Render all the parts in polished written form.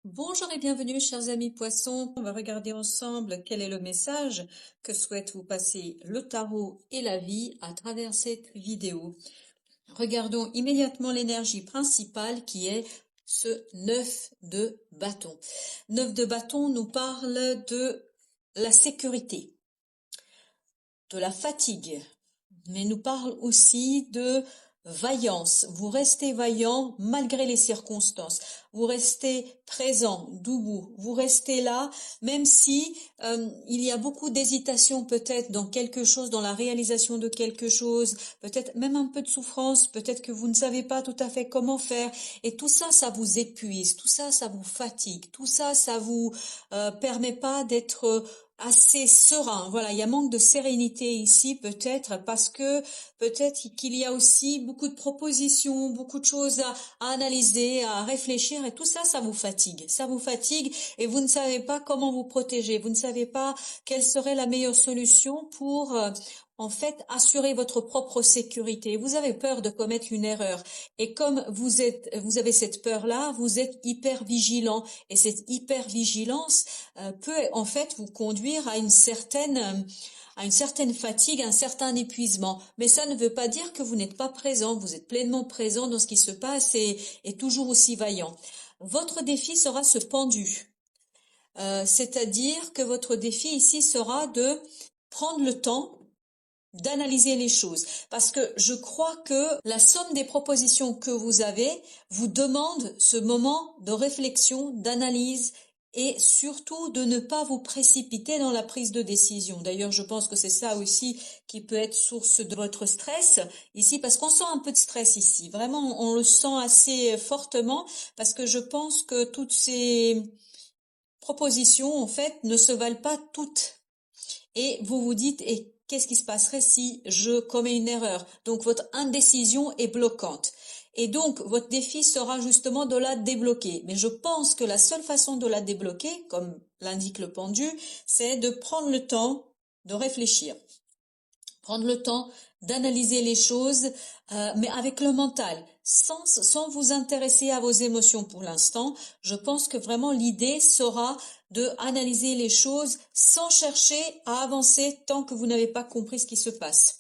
Bonjour et bienvenue, chers amis poissons. On va regarder ensemble quel est le message que souhaite vous passer le tarot et la vie à travers cette vidéo. Regardons immédiatement l'énergie principale qui est ce 9 de bâton. 9 de bâton nous parle de la sécurité, de la fatigue, mais nous parle aussi de vaillance. Vous restez vaillant malgré les circonstances. Vous restez présent, debout. Vous restez là, même si il y a beaucoup d'hésitation peut-être dans quelque chose, dans la réalisation de quelque chose, peut-être même un peu de souffrance, peut-être que vous ne savez pas tout à fait comment faire. Et tout ça, ça vous épuise, tout ça, ça vous fatigue, tout ça, ça vous permet pas d'être assez serein. Voilà, il y a manque de sérénité ici peut-être parce que peut-être qu'il y a aussi beaucoup de propositions, beaucoup de choses à analyser, à réfléchir et tout ça, ça vous fatigue. Ça vous fatigue et vous ne savez pas comment vous protéger. Vous ne savez pas quelle serait la meilleure solution pour en fait assurer votre propre sécurité. Vous avez peur de commettre une erreur et comme vous avez cette peur-là, vous êtes hyper vigilant et cette hypervigilance peut en fait vous conduire à une certaine fatigue, un certain épuisement. Mais ça ne veut pas dire que vous n'êtes pas présent, vous êtes pleinement présent dans ce qui se passe et toujours aussi vaillant. Votre défi sera ce pendu. C'est-à-dire que votre défi ici sera de prendre le temps d'analyser les choses. Parce que je crois que la somme des propositions que vous avez vous demande ce moment de réflexion, d'analyse et surtout de ne pas vous précipiter dans la prise de décision. D'ailleurs, je pense que c'est ça aussi qui peut être source de votre stress ici, parce qu'on sent un peu de stress ici. Vraiment, on le sent assez fortement, parce que je pense que toutes ces propositions, en fait, ne se valent pas toutes et vous vous dites, et qu'est-ce qui se passerait si je commets une erreur? Donc votre indécision est bloquante. Et donc votre défi sera justement de la débloquer. Mais je pense que la seule façon de la débloquer, comme l'indique le pendu, c'est de prendre le temps de réfléchir. Prendre le temps d'analyser les choses, mais avec le mental, sans vous intéresser à vos émotions pour l'instant. Je pense que vraiment l'idée sera de analyser les choses sans chercher à avancer tant que vous n'avez pas compris ce qui se passe.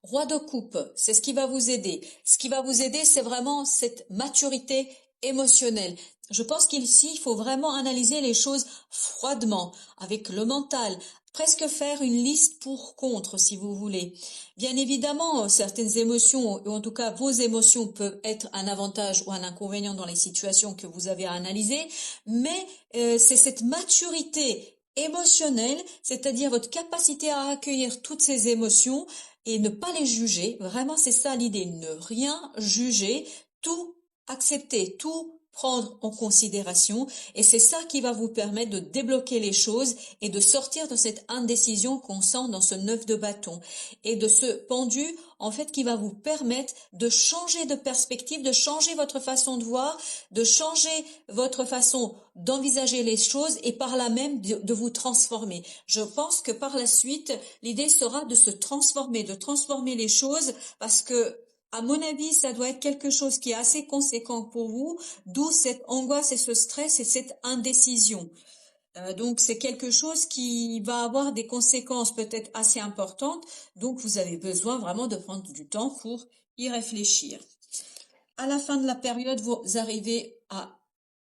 Roi de coupe, c'est ce qui va vous aider. Ce qui va vous aider, c'est vraiment cette maturité émotionnelle. Je pense qu'ici, il faut vraiment analyser les choses froidement, avec le mental, presque faire une liste pour contre, si vous voulez. Bien évidemment, certaines émotions, ou en tout cas vos émotions, peuvent être un avantage ou un inconvénient dans les situations que vous avez à analyser, mais c'est cette maturité émotionnelle, c'est-à-dire votre capacité à accueillir toutes ces émotions et ne pas les juger. Vraiment, c'est ça l'idée, ne rien juger, tout accepter, tout prendre en considération et c'est ça qui va vous permettre de débloquer les choses et de sortir de cette indécision qu'on sent dans ce 9 de bâton et de ce pendu en fait qui va vous permettre de changer de perspective, de changer votre façon de voir, de changer votre façon d'envisager les choses et par là même de vous transformer. Je pense que par la suite, l'idée sera de se transformer, de transformer les choses parce que à mon avis, ça doit être quelque chose qui est assez conséquent pour vous, d'où cette angoisse et ce stress et cette indécision. Donc c'est quelque chose qui va avoir des conséquences peut-être assez importantes, donc vous avez besoin vraiment de prendre du temps pour y réfléchir. À la fin de la période, vous arrivez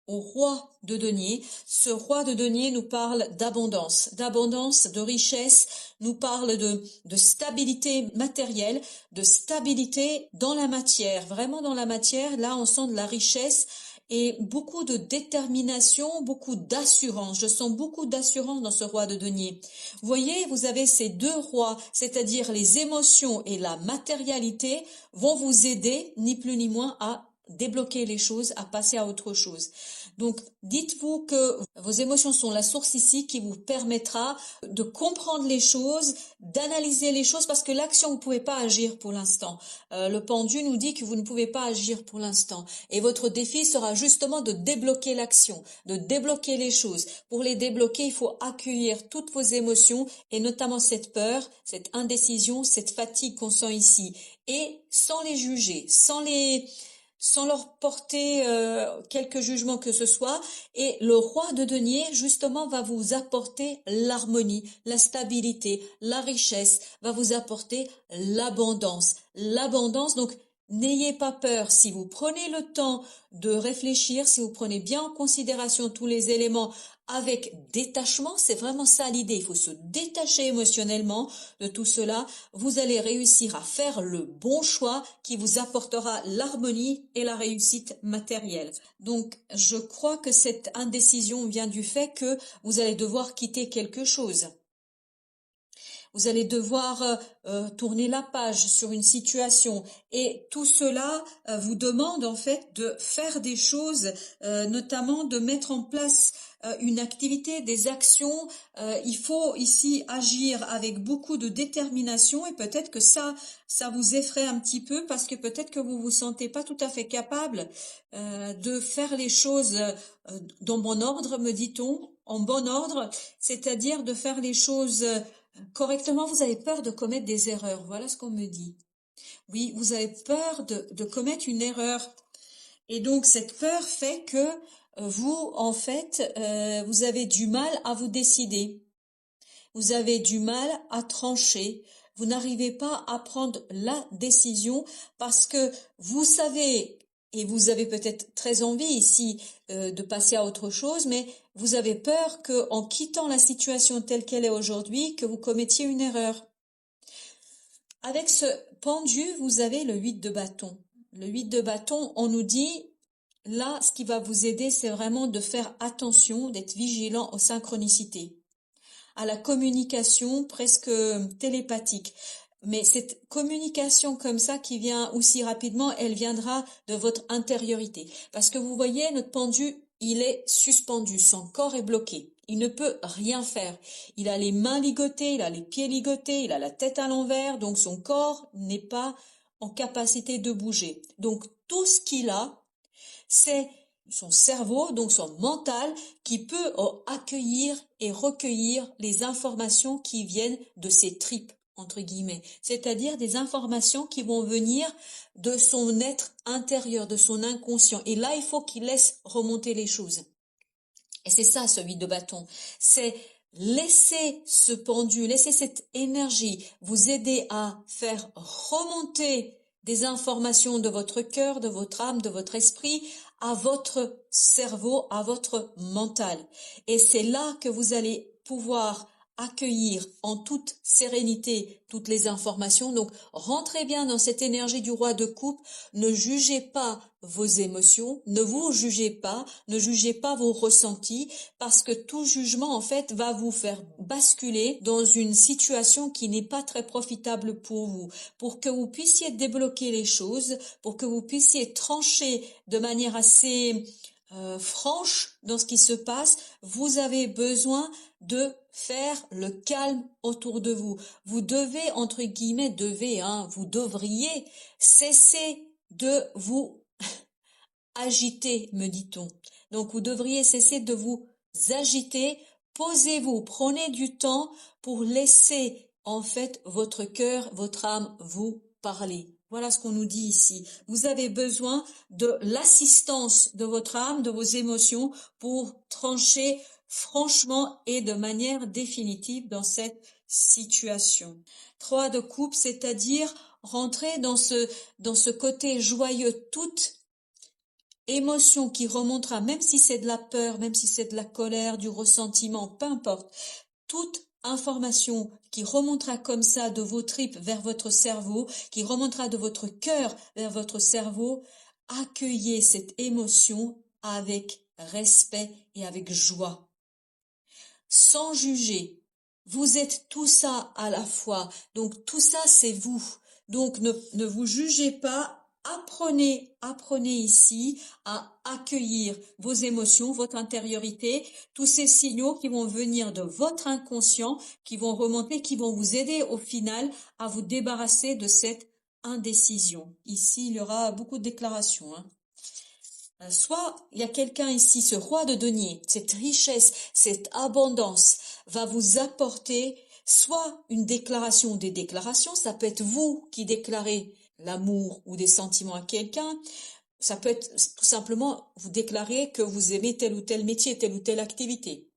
au roi de denier. Ce roi de denier nous parle d'abondance, de richesse, nous parle de stabilité matérielle, de stabilité dans la matière. Vraiment dans la matière, là on sent de la richesse et beaucoup de détermination, beaucoup d'assurance. Je sens beaucoup d'assurance dans ce roi de denier. Vous voyez, vous avez ces deux rois, c'est-à-dire les émotions et la matérialité vont vous aider, ni plus ni moins, à débloquer les choses, à passer à autre chose. Donc, dites-vous que vos émotions sont la source ici qui vous permettra de comprendre les choses, d'analyser les choses, parce que l'action, vous ne pouvez pas agir pour l'instant. Le pendu nous dit que vous ne pouvez pas agir pour l'instant. Et votre défi sera justement de débloquer l'action, de débloquer les choses. Pour les débloquer, il faut accueillir toutes vos émotions, et notamment cette peur, cette indécision, cette fatigue qu'on sent ici. Et sans les juger, sans leur porter quelque jugement que ce soit. Et le roi de denier, justement, va vous apporter l'harmonie, la stabilité, la richesse, va vous apporter l'abondance. L'abondance, donc, n'ayez pas peur. Si vous prenez le temps de réfléchir, si vous prenez bien en considération tous les éléments avec détachement, c'est vraiment ça l'idée. Il faut se détacher émotionnellement de tout cela. Vous allez réussir à faire le bon choix qui vous apportera l'harmonie et la réussite matérielle. Donc, je crois que cette indécision vient du fait que vous allez devoir quitter quelque chose. Vous allez devoir tourner la page sur une situation et tout cela vous demande en fait de faire des choses, notamment de mettre en place une activité, des actions. Il faut ici agir avec beaucoup de détermination et peut-être que ça vous effraie un petit peu parce que peut-être que vous vous sentez pas tout à fait capable de faire les choses dans bon ordre, me dit-on, en bon ordre, c'est-à-dire de faire les choses correctement. Vous avez peur de commettre des erreurs, voilà ce qu'on me dit. Oui, vous avez peur de commettre une erreur. Et donc cette peur fait que vous, en fait, vous avez du mal à vous décider. Vous avez du mal à trancher. Vous n'arrivez pas à prendre la décision parce que vous savez, et vous avez peut-être très envie ici de passer à autre chose, mais vous avez peur que, en quittant la situation telle qu'elle est aujourd'hui, que vous commettiez une erreur. Avec ce pendu, vous avez le 8 de bâton. Le 8 de bâton, on nous dit, là, ce qui va vous aider, c'est vraiment de faire attention, d'être vigilant aux synchronicités, à la communication presque télépathique. Mais cette communication comme ça qui vient aussi rapidement, elle viendra de votre intériorité. Parce que vous voyez, notre pendu, il est suspendu, son corps est bloqué. Il ne peut rien faire. Il a les mains ligotées, il a les pieds ligotés, il a la tête à l'envers, donc son corps n'est pas en capacité de bouger. Donc tout ce qu'il a, c'est son cerveau, donc son mental, qui peut accueillir et recueillir les informations qui viennent de ses tripes, entre guillemets, c'est-à-dire des informations qui vont venir de son être intérieur, de son inconscient. Et là, il faut qu'il laisse remonter les choses. Et c'est ça, ce 8 de bâton. C'est laisser ce pendu, laisser cette énergie vous aider à faire remonter des informations de votre cœur, de votre âme, de votre esprit, à votre cerveau, à votre mental. Et c'est là que vous allez pouvoir accueillir en toute sérénité toutes les informations. Donc, rentrez bien dans cette énergie du roi de coupe. Ne jugez pas vos émotions, ne vous jugez pas, ne jugez pas vos ressentis, parce que tout jugement, en fait, va vous faire basculer dans une situation qui n'est pas très profitable pour vous. Pour que vous puissiez débloquer les choses, pour que vous puissiez trancher de manière assez franche dans ce qui se passe, vous avez besoin de faire le calme autour de vous. Vous devez, entre guillemets, vous devriez cesser de vous agiter, me dit-on. Donc vous devriez cesser de vous agiter. Posez-vous, prenez du temps pour laisser en fait votre cœur, votre âme vous parler. Voilà ce qu'on nous dit ici. Vous avez besoin de l'assistance de votre âme, de vos émotions pour trancher franchement et de manière définitive dans cette situation. 3 de coupe, c'est-à-dire rentrer dans ce côté joyeux, toute émotion qui remontera, même si c'est de la peur, même si c'est de la colère, du ressentiment, peu importe, toute information qui remontera comme ça de vos tripes vers votre cerveau, qui remontera de votre cœur vers votre cerveau, accueillez cette émotion avec respect et avec joie, sans juger. Vous êtes tout ça à la fois, donc tout ça c'est vous. Donc ne vous jugez pas. Apprenez ici à accueillir vos émotions, votre intériorité, tous ces signaux qui vont venir de votre inconscient, qui vont remonter, qui vont vous aider au final à vous débarrasser de cette indécision. Ici, il y aura beaucoup de déclarations, hein. Soit il y a quelqu'un ici, ce roi de denier, cette richesse, cette abondance va vous apporter soit une déclaration ou des déclarations, ça peut être vous qui déclarez l'amour ou des sentiments à quelqu'un, Ça peut être tout simplement vous déclarer que vous aimez tel ou tel métier, telle ou telle activité.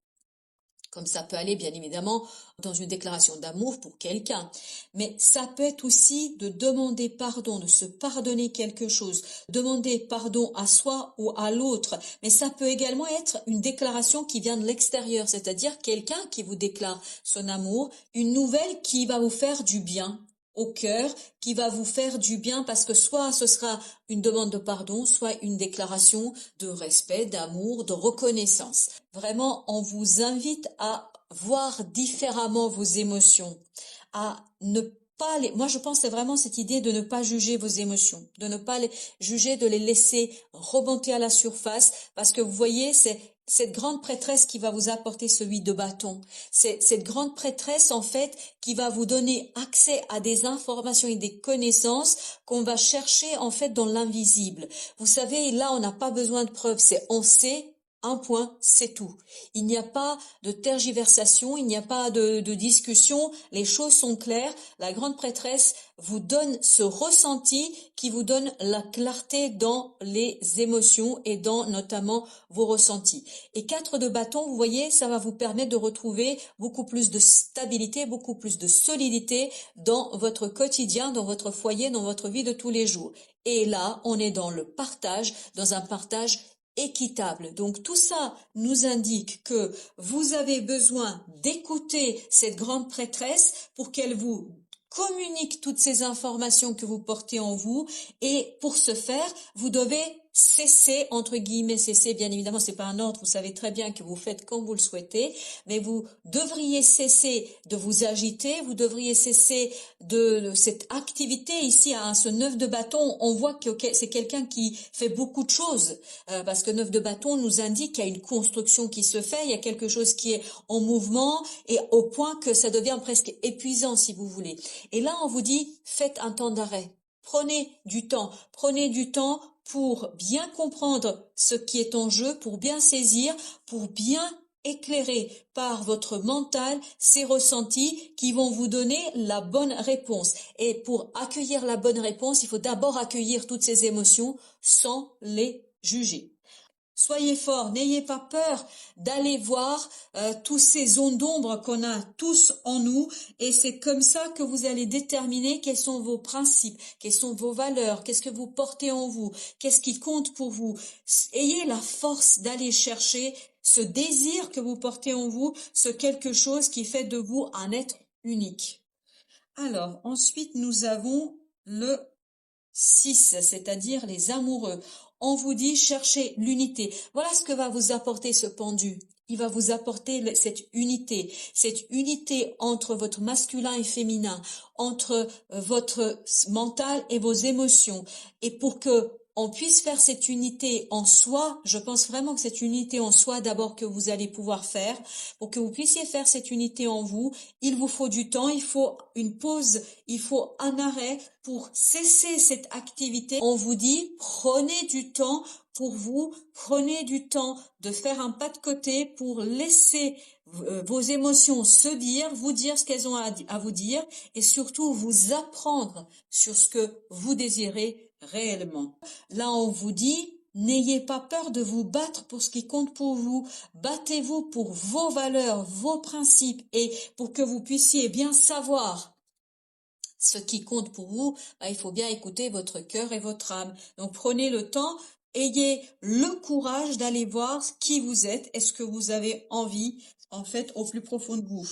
Comme ça peut aller bien évidemment dans une déclaration d'amour pour quelqu'un. Mais ça peut être aussi de demander pardon, de se pardonner quelque chose, demander pardon à soi ou à l'autre. Mais ça peut également être une déclaration qui vient de l'extérieur, c'est-à-dire quelqu'un qui vous déclare son amour, une nouvelle qui va vous faire du bien au cœur, qui va vous faire du bien parce que soit ce sera une demande de pardon, soit une déclaration de respect, d'amour, de reconnaissance. Vraiment, on vous invite à voir différemment vos émotions, à ne pas les... Moi, je pense que c'est vraiment cette idée de ne pas juger vos émotions, de ne pas les juger, de les laisser remonter à la surface, parce que vous voyez, c'est cette grande prêtresse qui va vous apporter ce 8 de bâton. C'est cette grande prêtresse, en fait, qui va vous donner accès à des informations et des connaissances qu'on va chercher, en fait, dans l'invisible. Vous savez, là, on n'a pas besoin de preuves, c'est on sait. Un point, c'est tout. Il n'y a pas de tergiversation, il n'y a pas de discussion, les choses sont claires. La grande prêtresse vous donne ce ressenti qui vous donne la clarté dans les émotions et dans notamment vos ressentis. Et 4 de bâton, vous voyez, ça va vous permettre de retrouver beaucoup plus de stabilité, beaucoup plus de solidité dans votre quotidien, dans votre foyer, dans votre vie de tous les jours. Et là, on est dans le partage, dans un partage équitable. Donc tout ça nous indique que vous avez besoin d'écouter cette grande prêtresse pour qu'elle vous communique toutes ces informations que vous portez en vous, et pour ce faire, vous devez cesser, entre guillemets, cesser, bien évidemment, c'est pas un ordre, vous savez très bien que vous faites comme vous le souhaitez, mais vous devriez cesser de vous agiter, vous devriez cesser de cette activité ici, à ce 9 de bâton. On voit que c'est quelqu'un qui fait beaucoup de choses, parce que 9 de bâton nous indique qu'il y a une construction qui se fait, il y a quelque chose qui est en mouvement, et au point que ça devient presque épuisant, si vous voulez. Et là, on vous dit, faites un temps d'arrêt. Prenez du temps pour bien comprendre ce qui est en jeu, pour bien saisir, pour bien éclairer par votre mental ces ressentis qui vont vous donner la bonne réponse. Et pour accueillir la bonne réponse, il faut d'abord accueillir toutes ces émotions sans les juger. Soyez forts, n'ayez pas peur d'aller voir tous ces zones d'ombre qu'on a tous en nous, et c'est comme ça que vous allez déterminer quels sont vos principes, quelles sont vos valeurs, qu'est-ce que vous portez en vous, qu'est-ce qui compte pour vous. Ayez la force d'aller chercher ce désir que vous portez en vous, ce quelque chose qui fait de vous un être unique. Alors, ensuite, nous avons le 6, c'est-à-dire les amoureux. On vous dit cherchez l'unité. Voilà ce que va vous apporter ce pendu. Il va vous apporter cette unité entre votre masculin et féminin, entre votre mental et vos émotions. Et pour que on puisse faire cette unité en soi, je pense vraiment que cette unité en soi d'abord que vous allez pouvoir faire, pour que vous puissiez faire cette unité en vous, il vous faut du temps, il faut une pause, il faut un arrêt pour cesser cette activité. On vous dit, prenez du temps pour vous, prenez du temps de faire un pas de côté pour laisser vos émotions se dire, vous dire ce qu'elles ont à vous dire, et surtout vous apprendre sur ce que vous désirez réellement. Là, on vous dit, n'ayez pas peur de vous battre pour ce qui compte pour vous. Battez-vous pour vos valeurs, vos principes, et pour que vous puissiez bien savoir ce qui compte pour vous, il faut bien écouter votre cœur et votre âme. Donc prenez le temps, ayez le courage d'aller voir qui vous êtes, est-ce que vous avez envie, en fait, au plus profond de vous.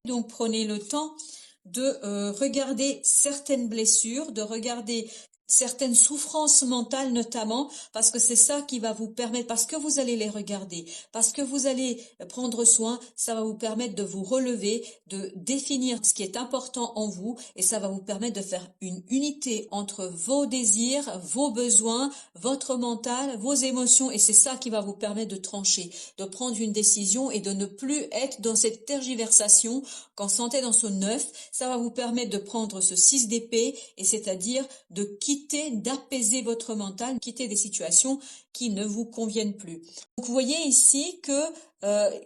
Donc prenez le temps de regarder certaines blessures, de regarder certaines souffrances mentales notamment, parce que c'est ça qui va vous permettre, parce que vous allez les regarder, parce que vous allez prendre soin, ça va vous permettre de vous relever, de définir ce qui est important en vous, et ça va vous permettre de faire une unité entre vos désirs, vos besoins, votre mental, vos émotions, et c'est ça qui va vous permettre de trancher, de prendre une décision et de ne plus être dans cette tergiversation. Quand sentez dans ce 9, ça va vous permettre de prendre ce 6 d'épée, et c'est-à-dire de d'apaiser votre mental, quitter des situations qui ne vous conviennent plus. Donc vous voyez ici que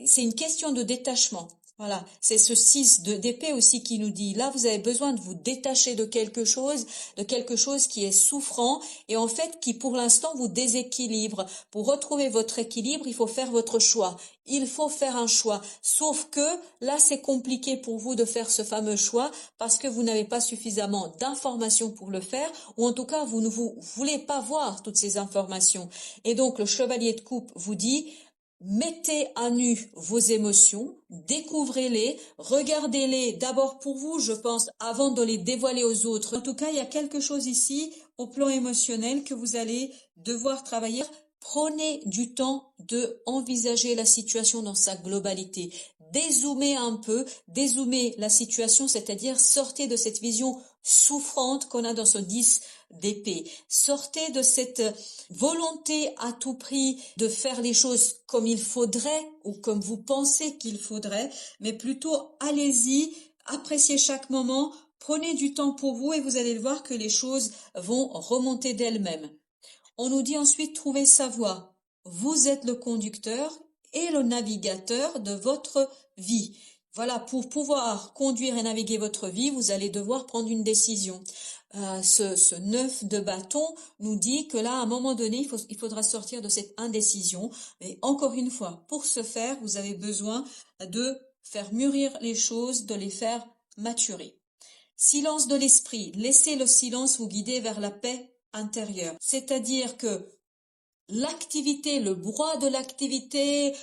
c'est une question de détachement. Voilà, c'est ce 6 d'épée aussi qui nous dit, là vous avez besoin de vous détacher de quelque chose qui est souffrant et en fait qui pour l'instant vous déséquilibre. Pour retrouver votre équilibre, il faut faire votre choix. Il faut faire un choix. Sauf que là c'est compliqué pour vous de faire ce fameux choix parce que vous n'avez pas suffisamment d'informations pour le faire ou en tout cas vous ne voulez pas voir toutes ces informations. Et donc le chevalier de coupe vous dit, mettez à nu vos émotions, découvrez-les, regardez-les d'abord pour vous, je pense, avant de les dévoiler aux autres. En tout cas, il y a quelque chose ici au plan émotionnel que vous allez devoir travailler. Prenez du temps de envisager la situation dans sa globalité. Dézoomez un peu, dézoomez la situation, c'est-à-dire sortez de cette vision souffrante qu'on a dans ce 10 d'épée. Sortez de cette volonté à tout prix de faire les choses comme il faudrait ou comme vous pensez qu'il faudrait, mais plutôt allez-y, appréciez chaque moment, prenez du temps pour vous et vous allez voir que les choses vont remonter d'elles-mêmes. On nous dit ensuite trouver sa voie. Vous êtes le conducteur et le navigateur de votre vie. Voilà, pour pouvoir conduire et naviguer votre vie, vous allez devoir prendre une décision. Ce 9 de bâton nous dit que là, à un moment donné, il faudra sortir de cette indécision. Mais encore une fois, pour ce faire, vous avez besoin de faire mûrir les choses, de les faire maturer. Silence de l'esprit. Laissez le silence vous guider vers la paix intérieure. C'est-à-dire que l'activité, le brouhaha de l'activité,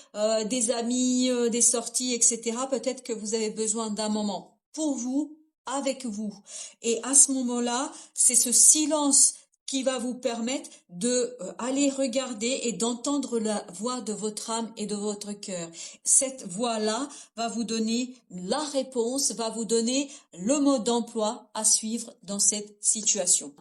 des amis, des sorties, etc., peut-être que vous avez besoin d'un moment pour vous, avec vous. Et à ce moment-là, c'est ce silence qui va vous permettre de aller regarder et d'entendre la voix de votre âme et de votre cœur. Cette voix-là va vous donner la réponse, va vous donner le mode d'emploi à suivre dans cette situation.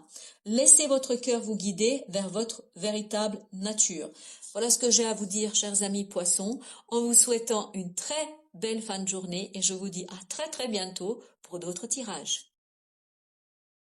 Laissez votre cœur vous guider vers votre véritable nature. Voilà ce que j'ai à vous dire, chers amis poissons, en vous souhaitant une très belle fin de journée et je vous dis à très très bientôt pour d'autres tirages.